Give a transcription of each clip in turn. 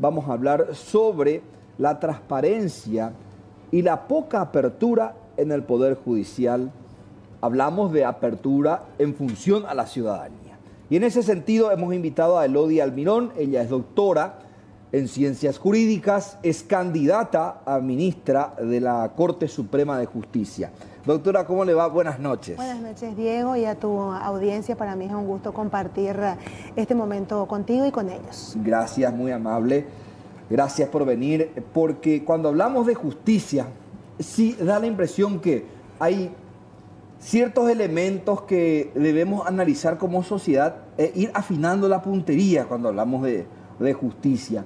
vamos a hablar sobre la transparencia y la poca apertura en el Poder Judicial. Hablamos de apertura en función a la ciudadanía. Y en ese sentido hemos invitado a Elodia Almirón. Ella es doctora en Ciencias Jurídicas, es candidata a ministra de la Corte Suprema de Justicia. Doctora, ¿cómo le va? Buenas noches. Buenas noches, Diego, y a tu audiencia. Para mí es un gusto compartir este momento contigo y con ellos. Gracias, muy amable. Gracias por venir, porque cuando hablamos de justicia, sí da la impresión que hay ciertos elementos que debemos analizar como sociedad e ir afinando la puntería cuando hablamos de justicia.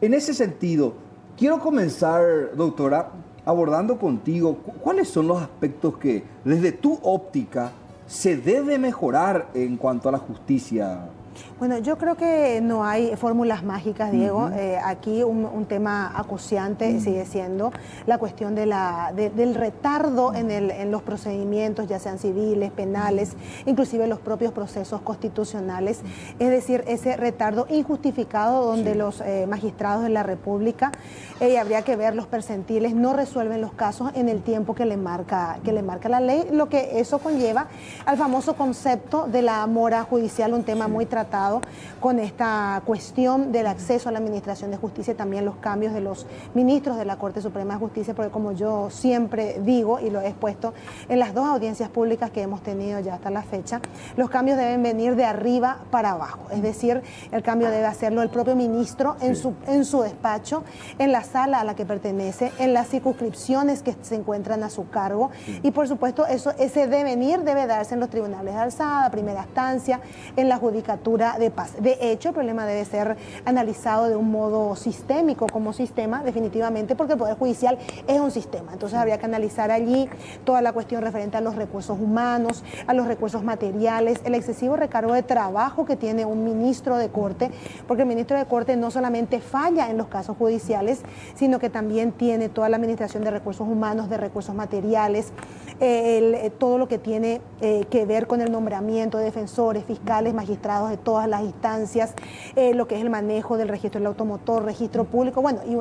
En ese sentido, quiero comenzar, doctora, abordando contigo cuáles son los aspectos que desde tu óptica se debe mejorar en cuanto a la justicia. Bueno, yo creo que no hay fórmulas mágicas, Diego. Aquí un tema acuciante sigue siendo la cuestión del retardo en los procedimientos, ya sean civiles, penales, inclusive los propios procesos constitucionales. Es decir, ese retardo injustificado donde los magistrados de la República, habría que ver los percentiles, no resuelven los casos en el tiempo que le marca la ley, lo que eso conlleva al famoso concepto de la mora judicial, un tema muy tratado con esta cuestión del acceso a la administración de justicia y también los cambios de los ministros de la Corte Suprema de Justicia, porque como yo siempre digo y lo he expuesto en las dos audiencias públicas que hemos tenido ya hasta la fecha, los cambios deben venir de arriba para abajo, es decir, el cambio debe hacerlo el propio ministro en su despacho, en la sala a la que pertenece, en las circunscripciones que se encuentran a su cargo y por supuesto ese devenir debe darse en los tribunales de alzada, primera instancia, en la judicatura de paz. De hecho, el problema debe ser analizado de un modo sistémico, como sistema, definitivamente, porque el Poder Judicial es un sistema. Entonces habría que analizar allí toda la cuestión referente a los recursos humanos, a los recursos materiales, el excesivo recargo de trabajo que tiene un ministro de Corte, porque el ministro de Corte no solamente falla en los casos judiciales, sino que también tiene toda la administración de recursos humanos, de recursos materiales, todo lo que tiene que ver con el nombramiento de defensores, fiscales, magistrados de todas las instancias, lo que es el manejo del registro del automotor, registro público, bueno, y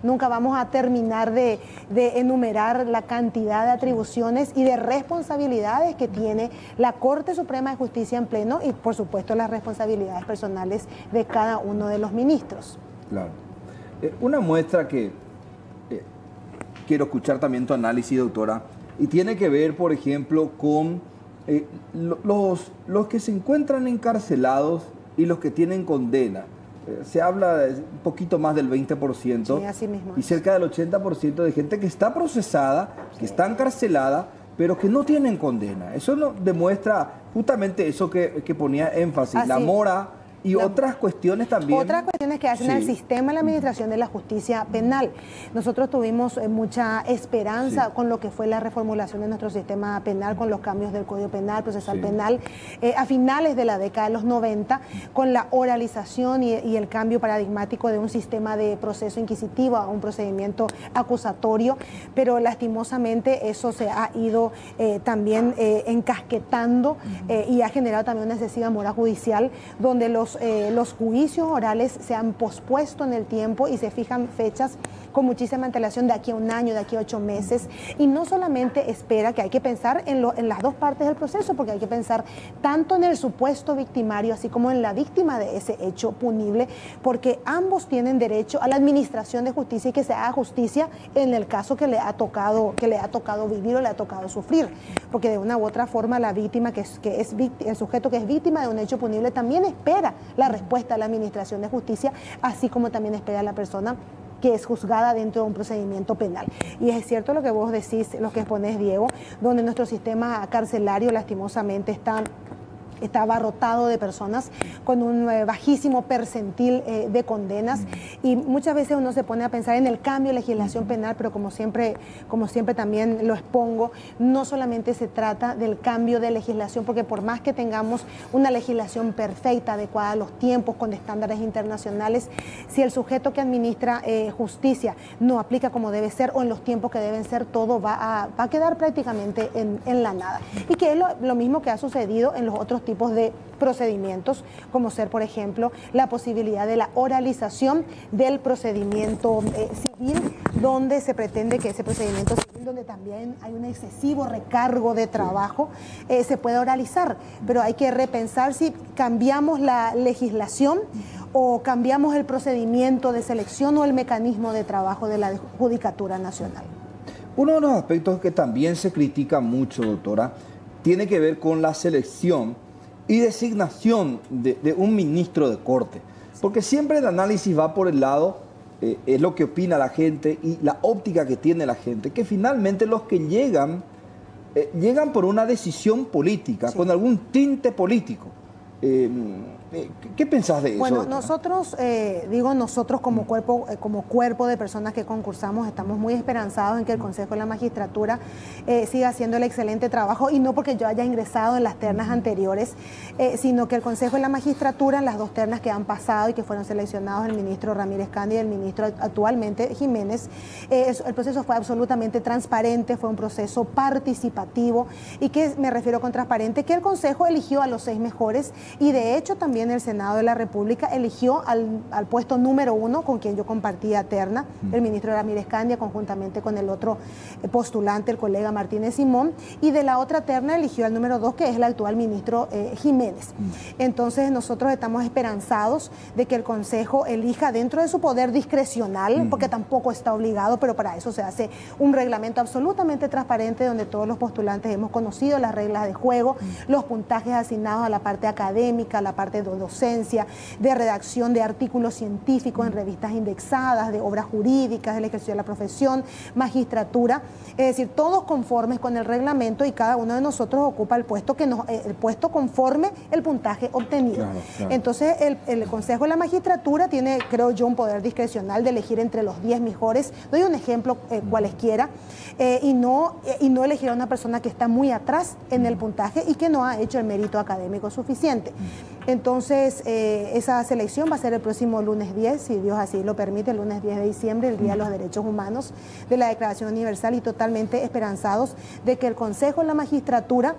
nunca vamos a terminar de enumerar la cantidad de atribuciones y de responsabilidades que tiene la Corte Suprema de Justicia en pleno y por supuesto las responsabilidades personales de cada uno de los ministros. Claro. Una muestra que quiero escuchar también tu análisis, doctora, y tiene que ver, por ejemplo, con los que se encuentran encarcelados y los que tienen condena. Se habla de un poquito más del 20%, sí, así mismo. Y cerca del 80% de gente que está procesada, que está encarcelada, pero que no tienen condena. Eso demuestra justamente eso que ponía énfasis, la mora y otras cuestiones también. Otras cuestiones que hacen al sistema de la administración de la justicia penal. Nosotros tuvimos mucha esperanza con lo que fue la reformulación de nuestro sistema penal, con los cambios del Código Penal, procesal penal, a finales de la década de los 90, con la oralización y el cambio paradigmático de un sistema de proceso inquisitivo a un procedimiento acusatorio, pero lastimosamente eso se ha ido también encasquetando y ha generado también una excesiva mora judicial, donde los juicios orales se han pospuesto en el tiempo y se fijan fechas con muchísima antelación de aquí a un año, de aquí a 8 meses. Y no solamente espera, que hay que pensar en las dos partes del proceso, porque hay que pensar tanto en el supuesto victimario, así como en la víctima de ese hecho punible, porque ambos tienen derecho a la administración de justicia y que se haga justicia en el caso que le ha tocado vivir o le ha tocado sufrir. Porque de una u otra forma la víctima, el sujeto que es víctima de un hecho punible, también espera la respuesta a la administración de justicia, así como también espera la persona que es juzgada dentro de un procedimiento penal. Y es cierto lo que vos decís, lo que exponés, Diego, donde nuestro sistema carcelario lastimosamente está abarrotado de personas con un bajísimo percentil de condenas y muchas veces uno se pone a pensar en el cambio de legislación penal, pero como siempre también lo expongo, no solamente se trata del cambio de legislación, porque por más que tengamos una legislación perfecta, adecuada a los tiempos, con estándares internacionales, si el sujeto que administra justicia no aplica como debe ser o en los tiempos que deben ser, todo va a quedar prácticamente en la nada. Y que es lo mismo que ha sucedido en los otros tipos tipos de procedimientos, como ser, por ejemplo, la posibilidad de la oralización del procedimiento civil, donde se pretende que ese procedimiento civil, donde también hay un excesivo recargo de trabajo, se pueda oralizar. Pero hay que repensar si cambiamos la legislación o cambiamos el procedimiento de selección o el mecanismo de trabajo de la Judicatura Nacional. Uno de los aspectos que también se critica mucho, doctora, tiene que ver con la selección y designación de un ministro de corte. Porque siempre el análisis va por el lado, es lo que opina la gente y la óptica que tiene la gente, que finalmente los que llegan por una decisión política, con algún tinte político. ¿Qué pensás de eso? Bueno, nosotros, nosotros como cuerpo de personas que concursamos, estamos muy esperanzados en que el Consejo de la Magistratura siga haciendo el excelente trabajo, y no porque yo haya ingresado en las ternas anteriores, sino que el Consejo de la Magistratura, en las dos ternas que han pasado y que fueron seleccionados, el ministro Ramírez Candi y el ministro actualmente Jiménez, el proceso fue absolutamente transparente, fue un proceso participativo. ¿Y qué me refiero con transparente? Que el Consejo eligió a los 6 mejores, y de hecho también el Senado de la República eligió al puesto número 1, con quien yo compartía terna, el ministro Ramírez Candia, conjuntamente con el otro postulante, el colega Martínez Simón, y de la otra terna eligió al número 2, que es el actual ministro Jiménez. Entonces nosotros estamos esperanzados de que el Consejo elija dentro de su poder discrecional, porque tampoco está obligado, pero para eso se hace un reglamento absolutamente transparente, donde todos los postulantes hemos conocido las reglas de juego, los puntajes asignados a la parte académica, a la parte de docencia, de redacción de artículos científicos en revistas indexadas, de obras jurídicas, del ejercicio de la profesión, magistratura, es decir, todos conformes con el reglamento, y cada uno de nosotros ocupa el puesto el puesto conforme el puntaje obtenido. Claro. Entonces el Consejo de la Magistratura tiene, creo yo, un poder discrecional de elegir entre los 10 mejores. Doy un ejemplo cualesquiera, y no elegir a una persona que está muy atrás en el puntaje y que no ha hecho el mérito académico suficiente. Entonces, esa selección va a ser el próximo lunes 10, si Dios así lo permite, el lunes 10 de diciembre, el Día de los Derechos Humanos de la Declaración Universal, y totalmente esperanzados de que el Consejo de la Magistratura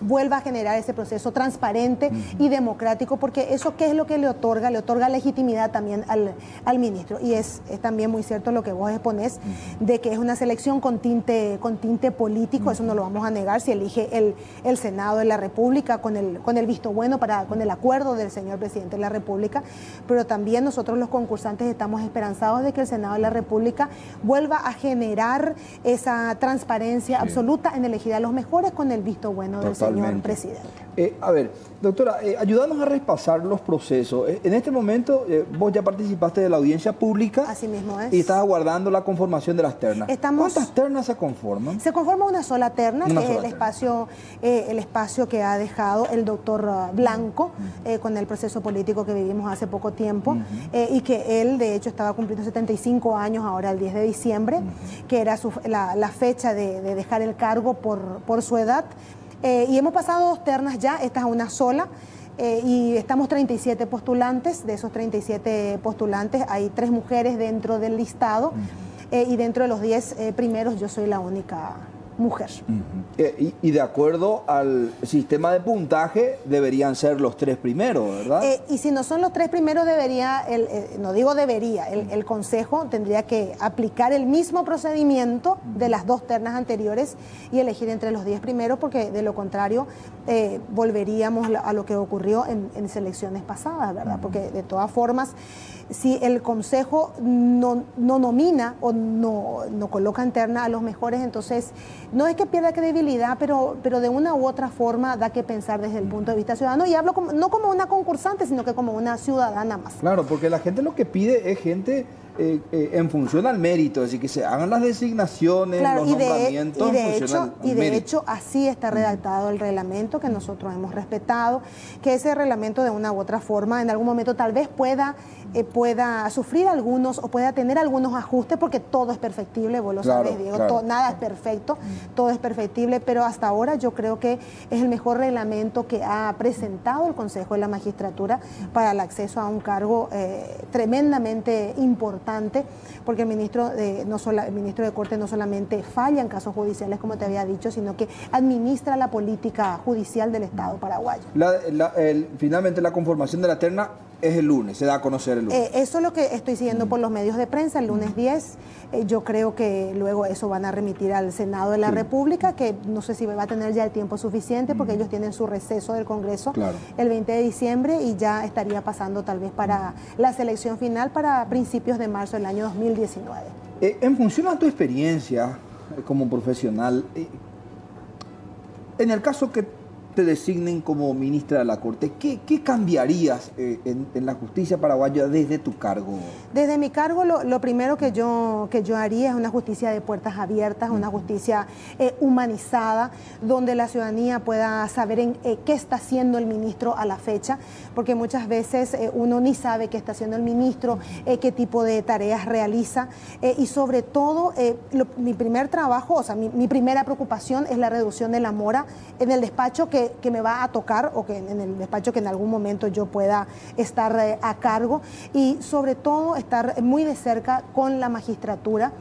vuelva a generar ese proceso transparente y democrático, porque eso, ¿qué es lo que le otorga? Le otorga legitimidad también al ministro. Y es también muy cierto lo que vos exponés, de que es una selección con tinte político, eso no lo vamos a negar, si elige el Senado de la República con el visto bueno, con el acuerdo del señor presidente de la República, pero también nosotros los concursantes estamos esperanzados de que el Senado de la República vuelva a generar esa transparencia absoluta en elegir a los mejores con el visto bueno del señor presidente. A ver, doctora, ayúdanos a repasar los procesos. En este momento, vos ya participaste de la audiencia pública. Así mismo es. Y estás aguardando la conformación de las ternas. ¿Cuántas ternas se conforman? Se conforma una sola terna, que es el espacio que ha dejado el doctor Blanco con el proceso político que vivimos hace poco tiempo, y que él, de hecho, estaba cumpliendo 75 años ahora el 10 de diciembre, que era la fecha de dejar el cargo por su edad. Y hemos pasado 2 ternas ya, esta es una sola, y estamos 37 postulantes. De esos 37 postulantes hay 3 mujeres dentro del listado, y dentro de los 10 primeros yo soy la única mujer. Y de acuerdo al sistema de puntaje deberían ser los 3 primeros, ¿verdad? Y si no son los 3 primeros, el Consejo tendría que aplicar el mismo procedimiento de las 2 ternas anteriores y elegir entre los 10 primeros, porque de lo contrario volveríamos a lo que ocurrió en selecciones pasadas, ¿verdad? Porque de todas formas, si el Consejo no nomina o no coloca en terna a los mejores, entonces no es que pierda credibilidad, pero de una u otra forma da que pensar desde el punto de vista ciudadano, y hablo no como una concursante, sino que como una ciudadana más. Claro, porque la gente lo que pide es gente en función al mérito, es decir, que se hagan las designaciones, los nombramientos y de hecho así está redactado el reglamento que nosotros hemos respetado, que ese reglamento de una u otra forma en algún momento tal vez pueda sufrir algunos o pueda tener algunos ajustes, porque todo es perfectible, vos lo sabés, Diego, nada es perfecto, todo es perfectible, pero hasta ahora yo creo que es el mejor reglamento que ha presentado el Consejo de la Magistratura para el acceso a un cargo tremendamente importante importante, porque el ministro de Corte no solamente falla en casos judiciales, como te había dicho, sino que administra la política judicial del Estado paraguayo. Finalmente la conformación de la terna es el lunes, se da a conocer el lunes. Eso es lo que estoy siguiendo por los medios de prensa, el lunes 10. Yo creo que luego eso van a remitir al Senado de la República, que no sé si va a tener ya el tiempo suficiente, porque ellos tienen su receso del Congreso el 20 de diciembre y ya estaría pasando tal vez para la selección final para principios de marzo del año 2019. En función a tu experiencia como profesional, en el caso que te designen como ministra de la Corte, ¿qué cambiarías en la justicia paraguaya desde tu cargo? Desde mi cargo, lo primero que yo haría es una justicia de puertas abiertas, una justicia humanizada, donde la ciudadanía pueda saber qué está haciendo el ministro a la fecha, porque muchas veces uno ni sabe qué está haciendo el ministro, qué tipo de tareas realiza, y sobre todo, mi primer trabajo, o sea, mi primera preocupación es la reducción de la mora en el despacho que me va a tocar, o que en el despacho que en algún momento yo pueda estar a cargo, y sobre todo estar muy de cerca con la magistratura,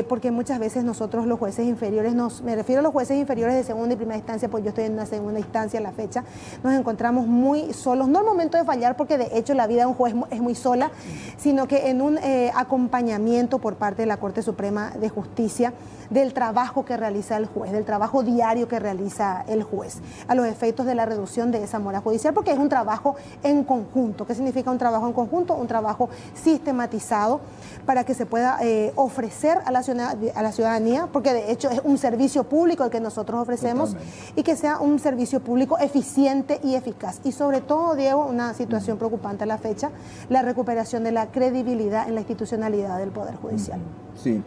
porque muchas veces nosotros los jueces inferiores, me refiero a los jueces inferiores de segunda y primera instancia, pues yo estoy en una segunda instancia a la fecha, nos encontramos muy solos, no al momento de fallar, porque de hecho la vida de un juez es muy sola, sino que en un acompañamiento por parte de la Corte Suprema de Justicia del trabajo que realiza el juez, del trabajo diario que realiza el juez, a los efectos de la reducción de esa mora judicial, porque es un trabajo en conjunto. ¿Qué significa un trabajo en conjunto? Un trabajo sistematizado para que se pueda ofrecer a la ciudadanía, porque de hecho es un servicio público el que nosotros ofrecemos. Totalmente. Y que sea un servicio público eficiente y eficaz. Y sobre todo, Diego, una situación preocupante a la fecha, la recuperación de la credibilidad en la institucionalidad del Poder Judicial. Sí.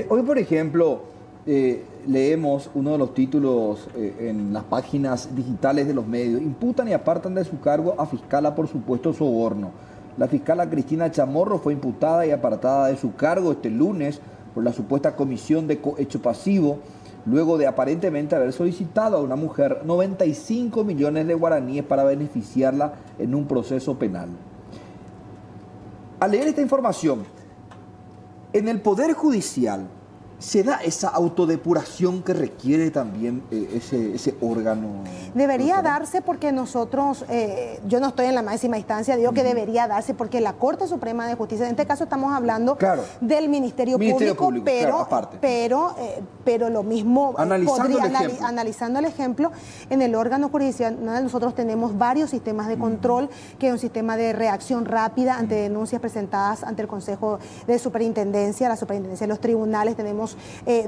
Hoy, por ejemplo, leemos uno de los títulos en las páginas digitales de los medios: imputan y apartan de su cargo a fiscala por supuesto soborno. La fiscala Cristina Chamorro fue imputada y apartada de su cargo este lunes por la supuesta comisión de cohecho pasivo, luego de aparentemente haber solicitado a una mujer 95 millones de guaraníes para beneficiarla en un proceso penal. Al leer esta información, en el Poder Judicial, ¿se da esa autodepuración que requiere también ese órgano? Debería darse porque nosotros, yo no estoy en la máxima instancia, digo que debería darse porque la Corte Suprema de Justicia, en este caso estamos hablando del Ministerio Público, pero lo mismo analizando el ejemplo, en el órgano jurisdiccional nosotros tenemos varios sistemas de control, que es un sistema de reacción rápida ante denuncias presentadas ante el Consejo de Superintendencia, la Superintendencia de los Tribunales. Tenemos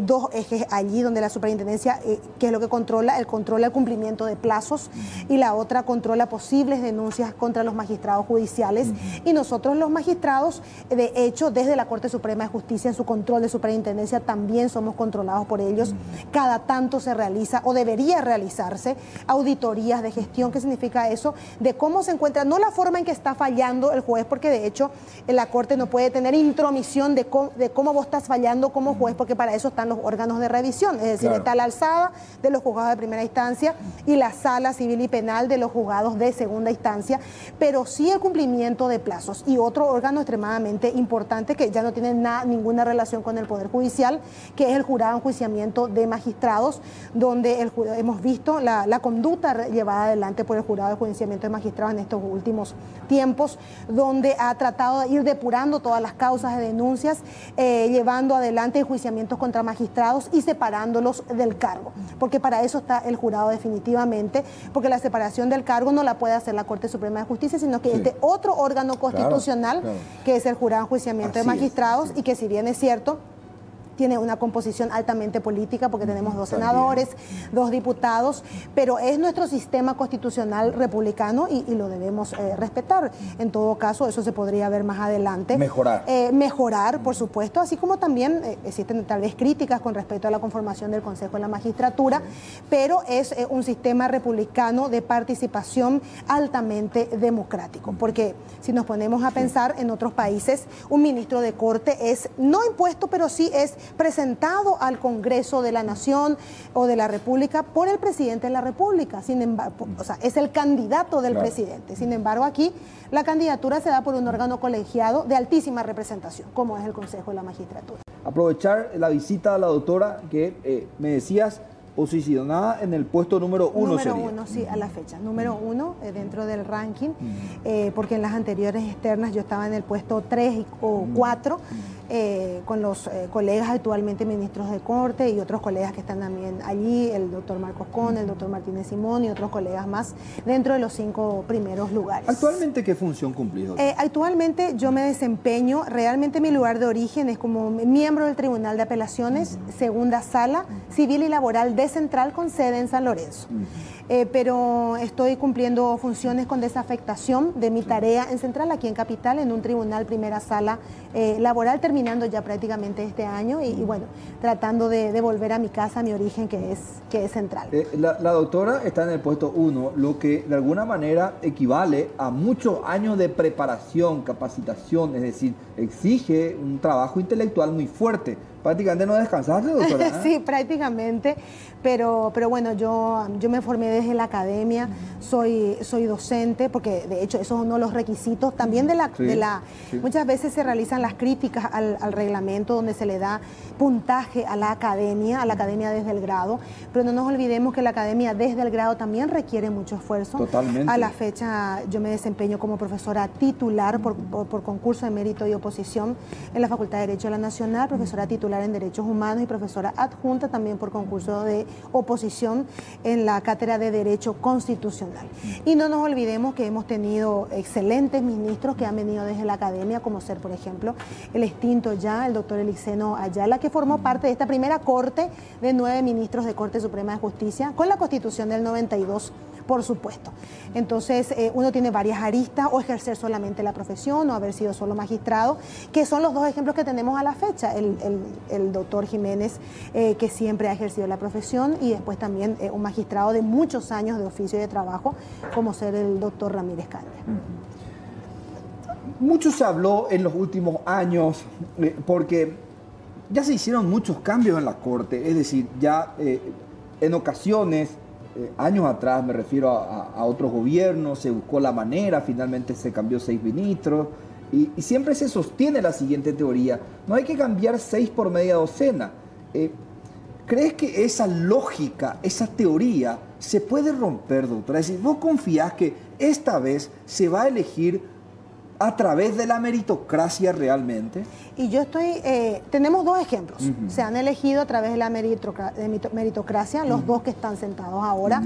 dos ejes allí donde la superintendencia, que es lo que controla el cumplimiento de plazos, y la otra controla posibles denuncias contra los magistrados judiciales. Y nosotros los magistrados, de hecho, desde la Corte Suprema de Justicia, en su control de superintendencia, también somos controlados por ellos. Cada tanto se realiza, o debería realizarse, auditorías de gestión. ¿Qué significa eso? De cómo se encuentra, no la forma en que está fallando el juez, porque de hecho la Corte no puede tener intromisión de cómo vos estás fallando como juez, porque para eso están los órganos de revisión, es decir, está la alzada de los juzgados de primera instancia y la sala civil y penal de los juzgados de segunda instancia, pero sí el cumplimiento de plazos. Y otro órgano extremadamente importante que ya no tiene ninguna relación con el Poder Judicial, que es el jurado de enjuiciamiento de magistrados, donde hemos visto la conducta llevada adelante por el jurado de enjuiciamiento de magistrados en estos últimos tiempos, donde ha tratado de ir depurando todas las causas de denuncias, llevando adelante enjuiciamientos contra magistrados y separándolos del cargo, porque para eso está el jurado definitivamente, porque la separación del cargo no la puede hacer la Corte Suprema de Justicia, sino que este otro órgano constitucional, que es el jurado de enjuiciamiento de magistrados, y que si bien es cierto, tiene una composición altamente política, porque tenemos 2 senadores, 2 diputados, pero es nuestro sistema constitucional republicano y lo debemos respetar. En todo caso, eso se podría ver más adelante. Mejorar, por supuesto, así como también existen tal vez críticas con respecto a la conformación del Consejo de la Magistratura, pero es un sistema republicano de participación altamente democrático, porque si nos ponemos a pensar en otros países, un ministro de Corte es no impuesto, pero sí es presentado al Congreso de la Nación o de la República por el presidente de la República. Sin embargo, o sea, es el candidato del presidente. Sin embargo, aquí la candidatura se da por un órgano colegiado de altísima representación, como es el Consejo de la Magistratura. Aprovechar la visita a la doctora que me decías posicionada en el puesto número 1 Número 1, sí, a la fecha. Número 1 dentro del ranking, porque en las anteriores externas yo estaba en el puesto 3 o 4, con los colegas actualmente ministros de Corte y otros colegas que están también allí, el doctor Marcos Con, el doctor Martínez Simón y otros colegas más, dentro de los 5 primeros lugares. ¿Actualmente qué función cumplís, doctor? Actualmente yo me desempeño, realmente mi lugar de origen es como miembro del Tribunal de Apelaciones, segunda sala, civil y laboral de Central con sede en San Lorenzo. Pero estoy cumpliendo funciones con desafectación de mi tarea en Central, aquí en Capital, en un tribunal primera sala laboral, terminando ya prácticamente este año y bueno, tratando de volver a mi casa, a mi origen, que es Central. La doctora está en el puesto 1, lo que de alguna manera equivale a muchos años de preparación, capacitación, es decir, exige un trabajo intelectual muy fuerte. Prácticamente no descansaste, doctora. Sí, prácticamente, pero bueno, yo me formé desde la academia, soy docente, porque de hecho esos son uno de los requisitos también muchas veces se realizan las críticas al reglamento donde se le da puntaje a la academia desde el grado, pero no nos olvidemos que la academia desde el grado también requiere mucho esfuerzo. Totalmente. A la fecha yo me desempeño como profesora titular por concurso de mérito y oposición en la Facultad de Derecho de la Nacional, profesora titular en Derechos Humanos y profesora adjunta también por concurso de oposición en la Cátedra de Derecho Constitucional. Y no nos olvidemos que hemos tenido excelentes ministros que han venido desde la academia, como ser, por ejemplo, el extinto ya, el doctor Elixeno Ayala, que formó parte de esta primera corte de 9 ministros de Corte Suprema de Justicia, con la Constitución del 92, por supuesto. Entonces, uno tiene varias aristas, o ejercer solamente la profesión, o haber sido solo magistrado, que son los 2 ejemplos que tenemos a la fecha. El doctor Jiménez, que siempre ha ejercido la profesión, y después también un magistrado de muchos años de oficio y de trabajo, como ser el doctor Ramírez Candia. Mucho se habló en los últimos años, porque ya se hicieron muchos cambios en la Corte, es decir, ya en ocasiones, años atrás, me refiero a otros gobiernos, se buscó la manera, finalmente se cambió 6 ministros, y siempre se sostiene la siguiente teoría: no hay que cambiar 6 por media docena. ¿Crees que esa lógica, esa teoría, se puede romper, doctora? Es decir, ¿vos confías que esta vez se va a elegir a través de la meritocracia realmente? Y yo tenemos 2 ejemplos. Se han elegido a través de la meritocracia, los 2 que están sentados ahora,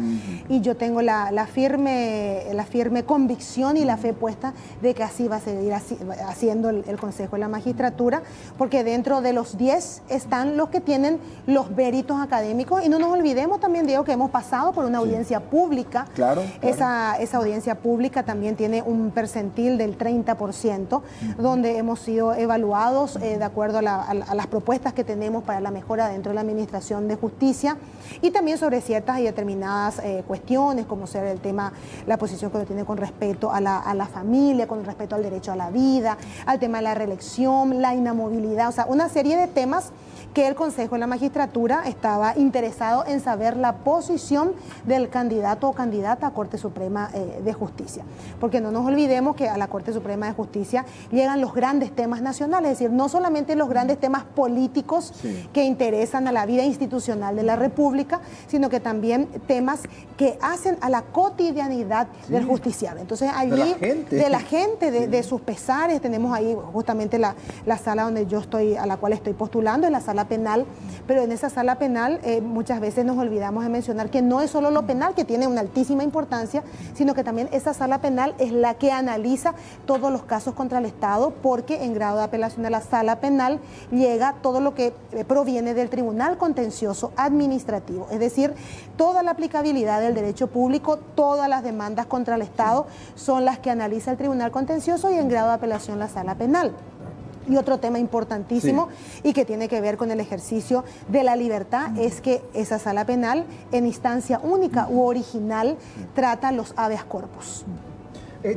y yo tengo la firme convicción y la fe puesta de que así va a seguir haciendo el Consejo de la Magistratura, porque dentro de los 10 están los que tienen los méritos académicos, y no nos olvidemos también, Diego, que hemos pasado por una audiencia pública. Claro. Esa audiencia pública también tiene un percentil del 30%, donde hemos sido evaluados de acuerdo a las propuestas que tenemos para la mejora dentro de la Administración de Justicia, y también sobre ciertas y determinadas cuestiones, como ser el tema, la posición que uno tiene con respecto a la familia, con respecto al derecho a la vida, al tema de la reelección, la inamovilidad, o sea, una serie de temas que el Consejo de la Magistratura estaba interesado en saber la posición del candidato o candidata a Corte Suprema de Justicia. Porque no nos olvidemos que a la Corte Suprema de Justicia llegan los grandes temas nacionales, es decir, no solamente los grandes temas políticos que interesan a la vida institucional de la República, sino que también temas que hacen a la cotidianidad del justiciable. Entonces allí, de la gente, de sus pesares, tenemos ahí justamente la sala donde yo estoy, a la cual estoy postulando, es la sala penal, pero en esa sala penal muchas veces nos olvidamos de mencionar que no es solo lo penal, que tiene una altísima importancia, sino que también esa sala penal es la que analiza todos los casos contra el Estado, porque en grado de apelación a la sala penal llega todo lo que proviene del Tribunal Contencioso Administrativo, es decir, toda la aplicabilidad del derecho público, todas las demandas contra el Estado son las que analiza el Tribunal Contencioso, y en grado de apelación la sala penal. Y otro tema importantísimo y que tiene que ver con el ejercicio de la libertad es que esa sala penal, en instancia única u original, trata los habeas corpus.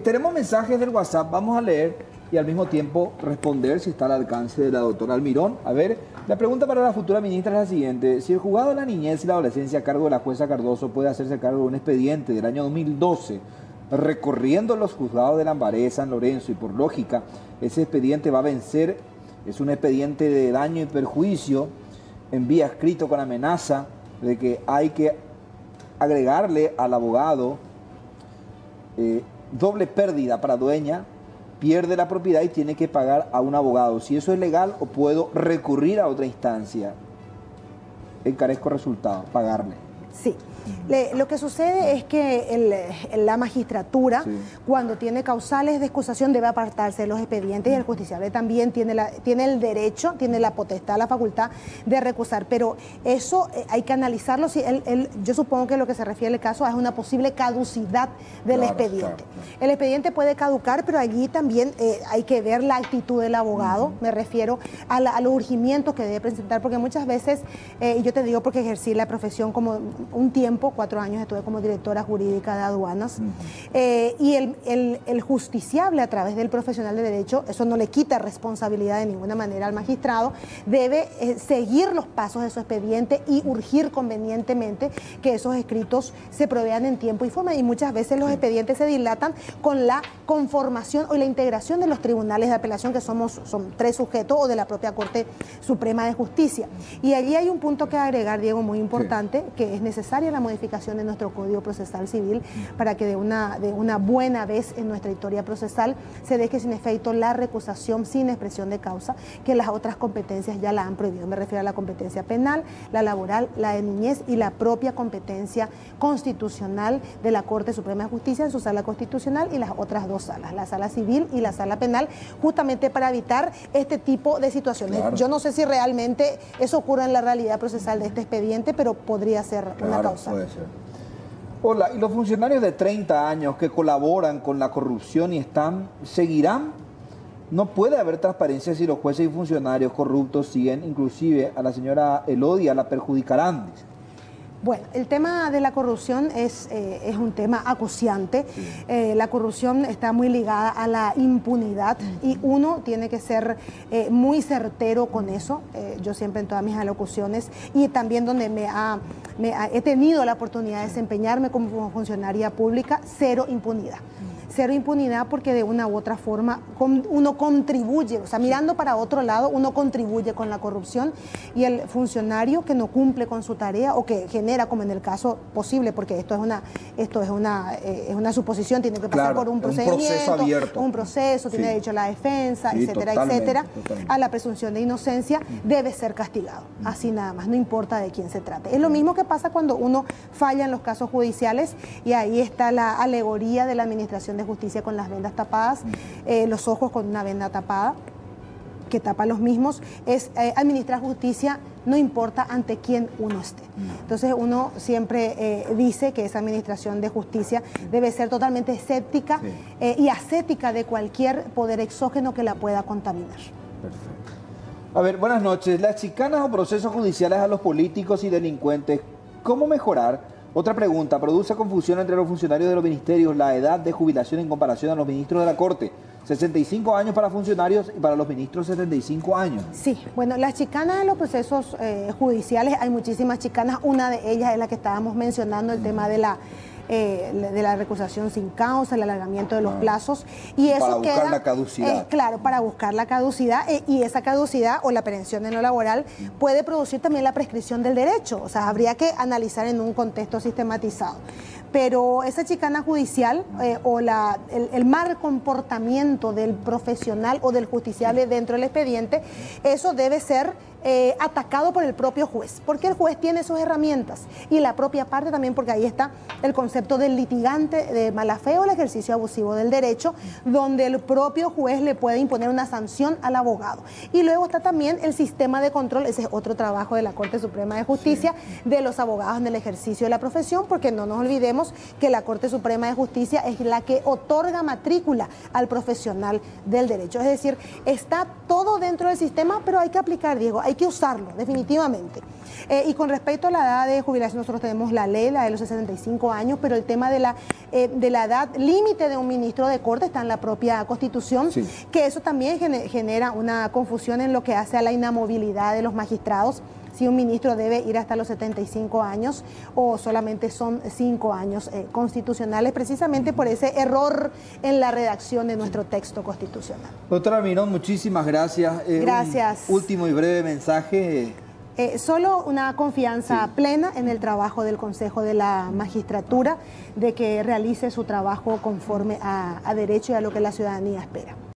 Tenemos mensajes del WhatsApp, vamos a leer. y al mismo tiempo responder si está al alcance de la doctora Almirón. A ver, la pregunta para la futura ministra es la siguiente. Si el juzgado de la niñez y la adolescencia a cargo de la jueza Cardoso puede hacerse cargo de un expediente del año 2012, recorriendo los juzgados de Lambaré, San Lorenzo, y por lógica, ese expediente va a vencer, es un expediente de daño y perjuicio, envía escrito con amenaza de que hay que agregarle al abogado doble pérdida para dueña, pierde la propiedad y tiene que pagar a un abogado. Si eso es legal, o puedo recurrir a otra instancia. Encarezco resultado, pagarle. Sí. Lo que sucede es que la magistratura, sí, cuando tiene causales de excusación, debe apartarse de los expedientes, y el justiciable también tiene el derecho, tiene la potestad, la facultad de recusar. Pero eso hay que analizarlo. Si yo supongo que lo que se refiere al caso es una posible caducidad del expediente. Claro. El expediente puede caducar, pero allí también hay que ver la actitud del abogado. Me refiero a los urgimientos que debe presentar, porque muchas veces, y yo te digo porque ejercí la profesión como un tiempo, 4 años estuve como directora jurídica de aduanas, y el justiciable, a través del profesional de derecho, eso no le quita responsabilidad de ninguna manera al magistrado, debe seguir los pasos de su expediente y urgir convenientemente que esos escritos se provean en tiempo y forma, y muchas veces los expedientes se dilatan con la conformación o la integración de los tribunales de apelación, que son 3 sujetos, o de la propia Corte Suprema de Justicia. Y allí hay un punto que agregar, Diego, muy importante, que es necesaria la modificación de nuestro Código Procesal Civil para que de una buena vez en nuestra historia procesal se deje sin efecto la recusación sin expresión de causa, que las otras competencias ya la han prohibido. Me refiero a la competencia penal, la laboral, la de niñez y la propia competencia constitucional de la Corte Suprema de Justicia en su sala constitucional, y las otras 2 salas, la sala civil y la sala penal, justamente para evitar este tipo de situaciones. Claro. Yo no sé si realmente eso ocurre en la realidad procesal de este expediente, pero podría ser una causa. Puede ser. Hola, ¿y los funcionarios de 30 años que colaboran con la corrupción y seguirán? No puede haber transparencia si los jueces y funcionarios corruptos siguen, inclusive a la señora Elodia la perjudicarán, dice. Bueno, el tema de la corrupción es un tema acuciante. Sí. La corrupción está muy ligada a la impunidad, y uno tiene que ser muy certero con eso. Yo siempre en todas mis alocuciones, y también donde he tenido la oportunidad de desempeñarme como funcionaria pública, cero impunidad. Cero impunidad, porque de una u otra forma uno contribuye, o sea, mirando para otro lado, uno contribuye con la corrupción, y el funcionario que no cumple con su tarea, o que genera, como en el caso posible, porque esto es una suposición, tiene que pasar por un procedimiento, un proceso abierto, un proceso, tiene derecho a la defensa, sí, etcétera, etcétera, a la presunción de inocencia, debe ser castigado, así nada más, no importa de quién se trate. Es lo mismo que pasa cuando uno falla en los casos judiciales, y ahí está la alegoría de la administración de justicia con las vendas tapadas, los ojos con una venda tapada que tapa los mismos. Es administrar justicia, no importa ante quién uno esté. Entonces uno siempre dice que esa administración de justicia debe ser totalmente escéptica, y ascética de cualquier poder exógeno que la pueda contaminar. Perfecto. A ver, buenas noches. Las chicanas o procesos judiciales a los políticos y delincuentes, ¿cómo mejorar? Otra pregunta, ¿produce confusión entre los funcionarios de los ministerios la edad de jubilación en comparación a los ministros de la Corte? 65 años para funcionarios y para los ministros 75 años. Sí, bueno, las chicanas en los procesos judiciales, hay muchísimas chicanas. Una de ellas es la que estábamos mencionando, el tema de la recusación sin causa, el alargamiento de los plazos, y eso para buscar la caducidad. Claro, para buscar la caducidad, y esa caducidad o la prevención en lo laboral puede producir también la prescripción del derecho. O sea, habría que analizar en un contexto sistematizado. Pero esa chicana judicial o el mal comportamiento del profesional o del justiciable dentro del expediente, eso debe ser atacado por el propio juez, porque el juez tiene sus herramientas, y la propia parte también, porque ahí está el concepto del litigante de mala fe o el ejercicio abusivo del derecho, donde el propio juez le puede imponer una sanción al abogado. Y luego está también el sistema de control, ese es otro trabajo de la Corte Suprema de Justicia, de los abogados en el ejercicio de la profesión, porque no nos olvidemos Recordemos que la Corte Suprema de Justicia es la que otorga matrícula al profesional del derecho. Es decir, está todo dentro del sistema, pero hay que aplicar, Diego, hay que usarlo, definitivamente. Y con respecto a la edad de jubilación, nosotros tenemos la ley, la de los 65 años, pero el tema de la edad límite de un ministro de Corte está en la propia Constitución, sí, que eso también genera una confusión en lo que hace a la inamovilidad de los magistrados, si un ministro debe ir hasta los 75 años o solamente son 5 años constitucionales, precisamente por ese error en la redacción de nuestro texto constitucional. Doctora Mirón, muchísimas gracias. Gracias. Un último y breve mensaje. Solo una confianza plena en el trabajo del Consejo de la Magistratura, de que realice su trabajo conforme a derecho y a lo que la ciudadanía espera.